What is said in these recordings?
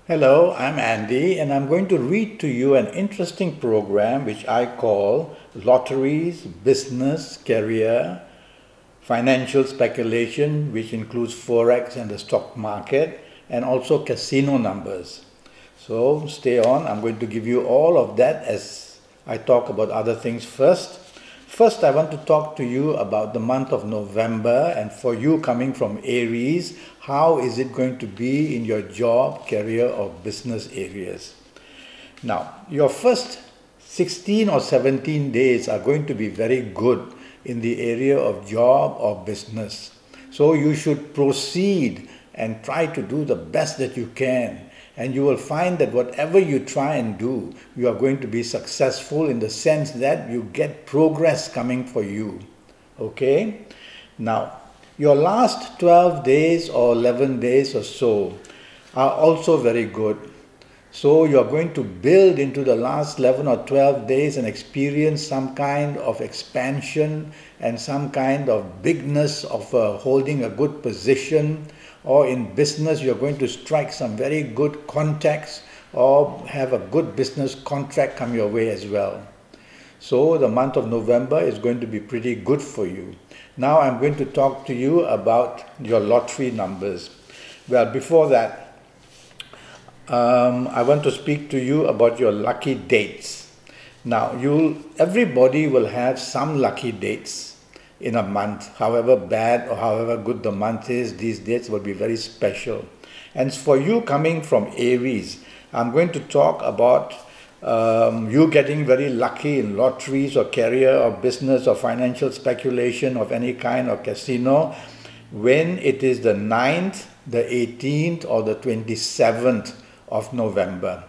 Hello, I'm Andy, and I'm going to read to you an interesting program which I call Lotteries, Business, Career, Financial Speculation, which includes Forex and the stock market, and also casino numbers. So stay on. I'm going to give you all of that as I talk about other things first. First, I want to talk to you about the month of November, and for you coming from Aries, how is it going to be in your job, career, or business areas? Now, your first 16 or 17 days are going to be very good in the area of job or business. So you should proceed and try to do the best that you can. And you will find that whatever you try and do, you are going to be successful in the sense that you get progress coming for you. Okay? Now, your last 12 days or 11 days or so are also very good. So you're going to build into the last 11 or 12 days and experience some kind of expansion and some kind of bigness of holding a good position, or in business you're going to strike some very good contacts or have a good business contract come your way as well. So the month of November is going to be pretty good for you. Now I'm going to talk to you about your lottery numbers. Well, before that, I want to speak to you about your lucky dates. Now, everybody will have some lucky dates in a month. However bad or however good the month is, these dates will be very special. And for you coming from Aries, I'm going to talk about you getting very lucky in lotteries or career or business or financial speculation of any kind or casino when it is the 9th, the 18th or the 27th of November.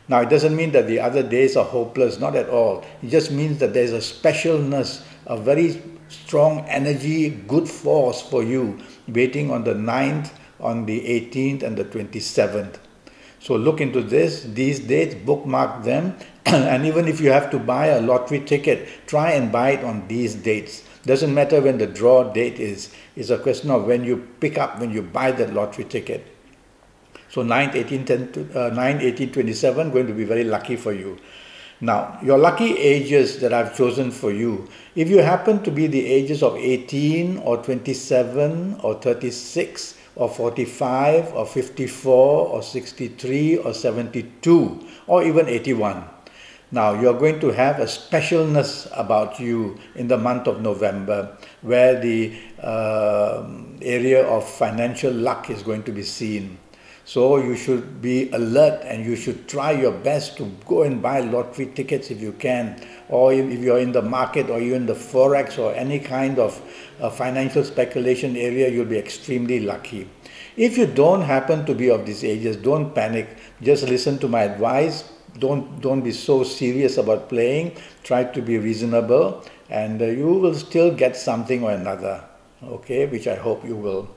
Now, it doesn't mean that the other days are hopeless, not at all. It just means that there's a specialness, a very strong energy, good force for you waiting on the 9th, on the 18th and the 27th. So look into these dates, bookmark them, and even if you have to buy a lottery ticket, try and buy it on these dates. Doesn't matter when the draw date is. It's a question of when you when you buy that lottery ticket. So 9, 18, 27 going to be very lucky for you. Now, your lucky ages that I've chosen for you, if you happen to be the ages of 18 or 27 or 36 or 45 or 54 or 63 or 72 or even 81, now you're going to have a specialness about you in the month of November, where the area of financial luck is going to be seen. So you should be alert and you should try your best to go and buy lottery tickets if you can, or if you're in the market or you're in the Forex or any kind of financial speculation area, you'll be extremely lucky. If you don't happen to be of these ages, don't panic. Just listen to my advice. Don't be so serious about playing. Try to be reasonable and you will still get something or another, okay, which I hope you will.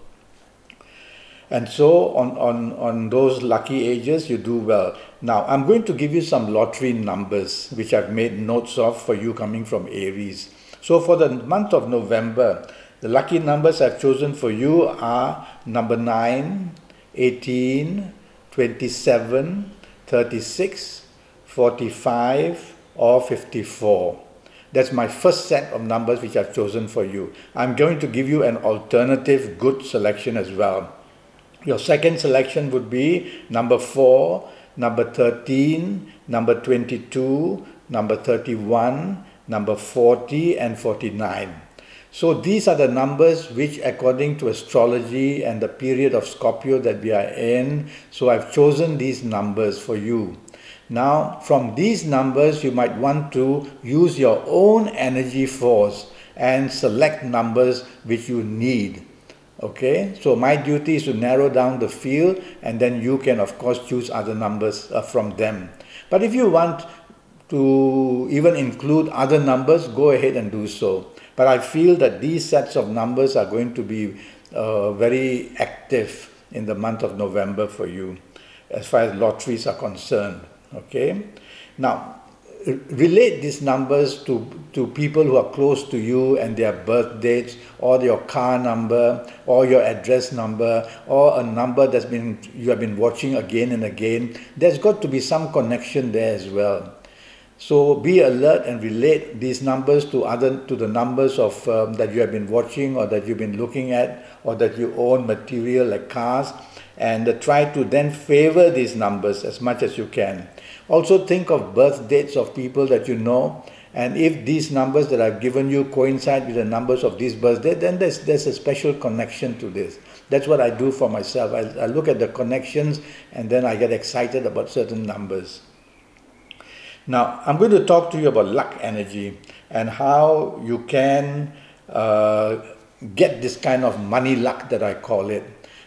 And so on those lucky ages, you do well. Now, I'm going to give you some lottery numbers, which I've made notes of for you coming from Aries. So for the month of November, the lucky numbers I've chosen for you are number 9, 18, 27, 36, 45, or 54. That's my first set of numbers which I've chosen for you. I'm going to give you an alternative good selection as well. Your second selection would be number 4, number 13, number 22, number 31, number 40 and 49. So these are the numbers which, according to astrology and the period of Scorpio that we are in, so I've chosen these numbers for you. Now, from these numbers, you might want to use your own energy force and select numbers which you need. Okay, so my duty is to narrow down the field and then you can of course choose other numbers from them. But if you want to even include other numbers, go ahead and do so. But I feel that these sets of numbers are going to be very active in the month of November for you as far as lotteries are concerned. Okay, now relate these numbers to people who are close to you and their birth dates, or your car number, or your address number, or a number you have been watching again and again. There's got to be some connection there as well. So be alert and relate these numbers to the numbers of that you have been watching, or that you've been looking at, or that you own material like cars, and try to then favor these numbers as much as you can. Also think of birth dates of people that you know, and if these numbers that I've given you coincide with the numbers of these birth dates, then there's a special connection to this. That's what I do for myself. I look at the connections, and then I get excited about certain numbers. Now, I'm going to talk to you about luck energy and how you can get this kind of money luck that I call it.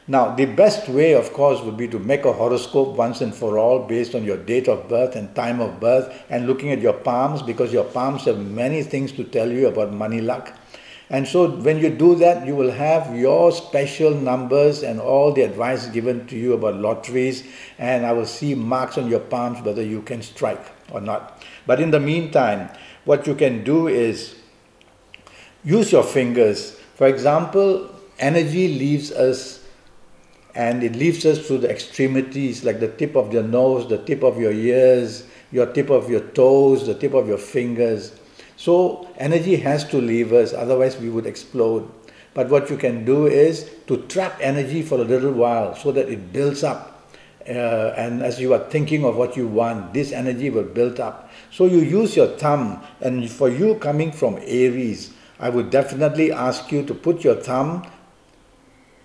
Now, the best way, of course, would be to make a horoscope once and for all based on your date of birth and time of birth, and looking at your palms, because your palms have many things to tell you about money luck. And so when you do that, you will have your special numbers and all the advice given to you about lotteries, and I will see marks on your palms whether you can strike or not. But in the meantime, what you can do is use your fingers. For example, energy leaves us, and it leaves us through the extremities, like the tip of your nose, the tip of your ears, your tip of your toes, the tip of your fingers. So energy has to leave us, otherwise we would explode. But what you can do is to trap energy for a little while so that it builds up. And as you are thinking of what you want, this energy will build up. So you use your thumb, and for you coming from Aries, I would definitely ask you to put your thumb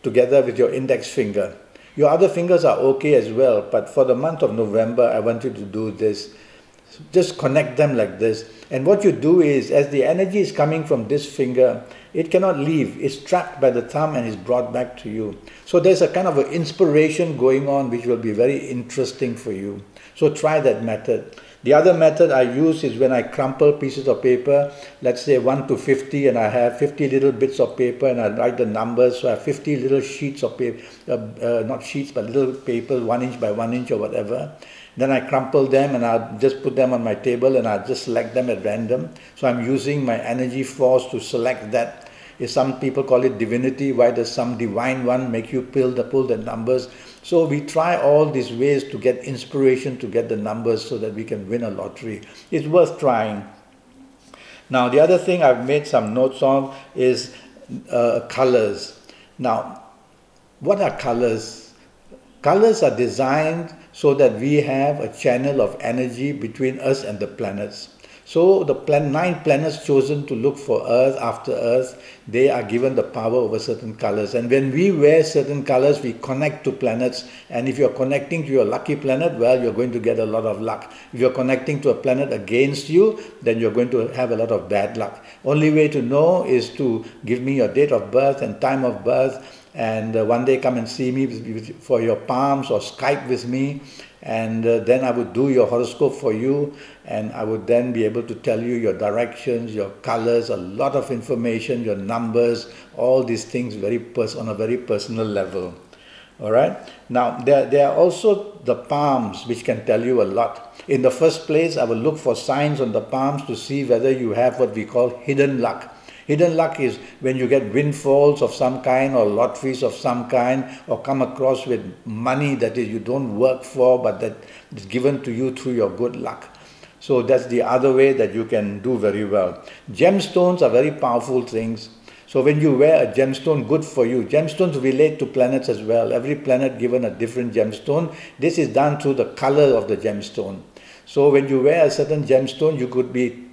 together with your index finger. Your other fingers are okay as well, but for the month of November, I want you to do this. Just connect them like this. And what you do is, as the energy is coming from this finger, it cannot leave. It's trapped by the thumb and is brought back to you. So there's a kind of an inspiration going on which will be very interesting for you. So try that method. The other method I use is when I crumple pieces of paper, let's say 1 to 50, and I have 50 little bits of paper, and I write the numbers. So I have 50 little sheets of paper, not sheets, but little paper, 1 inch by 1 inch or whatever. Then I crumple them, and I'll just put them on my table, and I'll just select them at random. So I'm using my energy force to select that. If some people call it divinity, why does some divine one make you pull the numbers? So we try all these ways to get inspiration to get the numbers so that we can win a lottery. It's worth trying. Now, the other thing I've made some notes on is colors. Now, what are colors? Colors are designed so that we have a channel of energy between us and the planets. So the 9 planets chosen to look for Earth, after Earth, they are given the power over certain colors. And when we wear certain colors, we connect to planets. And if you're connecting to your lucky planet, well, you're going to get a lot of luck. If you're connecting to a planet against you, then you're going to have a lot of bad luck. Only way to know is to give me your date of birth and time of birth, and one day come and see me for your palms, or Skype with me, and then I would do your horoscope for you, and I would then be able to tell you your directions, your colors, a lot of information, your numbers, all these things on a very personal level. All right. Now there are also the palms, which can tell you a lot. In the first place, I will look for signs on the palms to see whether you have what we call hidden luck. Hidden luck is when you get windfalls of some kind, or lotteries of some kind, or come across with money that is you don't work for, but that is given to you through your good luck. So that's the other way that you can do very well. Gemstones are very powerful things. So when you wear a gemstone, good for you. Gemstones relate to planets as well. Every planet given a different gemstone. This is done through the color of the gemstone. So when you wear a certain gemstone, you could be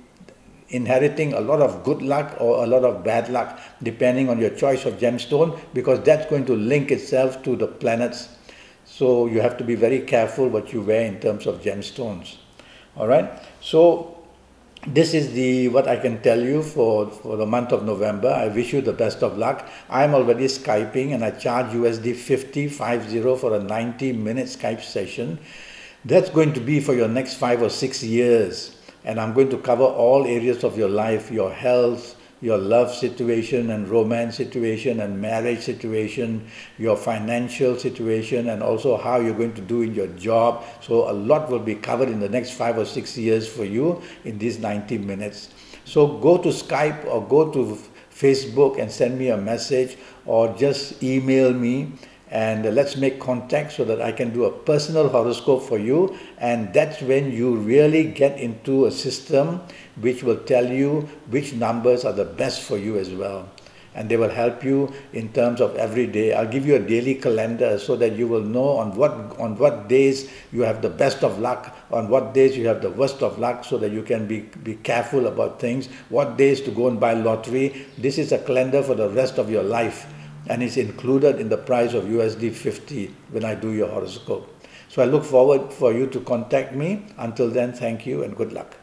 inheriting a lot of good luck or a lot of bad luck, depending on your choice of gemstone, because that's going to link itself to the planets. So you have to be very careful what you wear in terms of gemstones. All right. So this is what I can tell you for the month of November. I wish you the best of luck. I'm already Skyping, and I charge USD 50 for a 90-minute Skype session. That's going to be for your next 5 or 6 years. And I'm going to cover all areas of your life, your health, your love situation and romance situation and marriage situation, your financial situation, and also how you're going to do in your job. So a lot will be covered in the next 5 or 6 years for you in these 90 minutes. So go to Skype or go to Facebook and send me a message, or just email me, and let's make contact so that I can do a personal horoscope for you. And that's when you really get into a system which will tell you which numbers are the best for you as well. And they will help you in terms of every day. I'll give you a daily calendar so that you will know on what days you have the best of luck, on what days you have the worst of luck, so that you can be careful about things, what days to go and buy lottery. This is a calendar for the rest of your life, and it's included in the price of USD 50 when I do your horoscope. So I look forward for you to contact me. Until then, thank you and good luck.